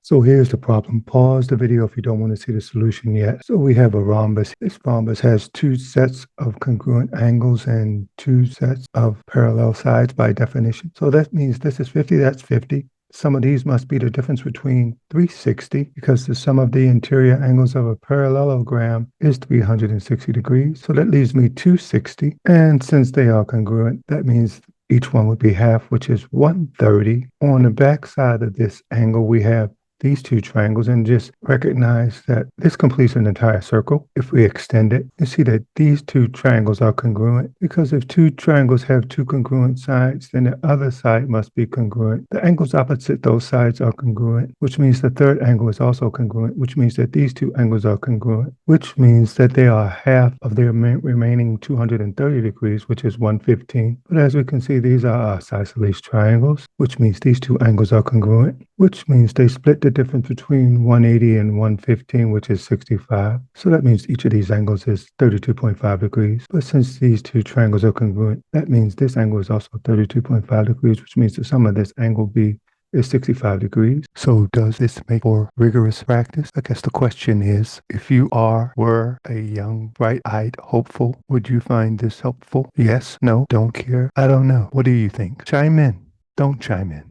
So here's the problem. Pause the video if you don't want to see the solution yet. So we have a rhombus. This rhombus has two sets of congruent angles and two sets of parallel sides by definition. So that means this is 50, that's 50. Some of these must be the difference between 360 because the sum of the interior angles of a parallelogram is 360 degrees. So that leaves me 260. And since they are congruent, that means each one would be half, which is 130. On the back side of this angle, we have these two triangles and just recognize that this completes an entire circle. If we extend it, you see that these two triangles are congruent because if two triangles have two congruent sides, then the other side must be congruent. The angles opposite those sides are congruent, which means the third angle is also congruent, which means that these two angles are congruent, which means that they are half of their remaining 230 degrees, which is 115. But as we can see, these are isosceles triangles, which means these two angles are congruent, which means they split the difference between 180 and 115, which is 65. So that means each of these angles is 32.5 degrees. But since these two triangles are congruent, that means this angle is also 32.5 degrees, which means the sum of this angle B is 65 degrees. So does this make for rigorous practice? I guess the question is, if you were a young, bright-eyed hopeful, would you find this helpful? Yes, no, don't care, I don't know. What do you think? Chime in. Don't chime in.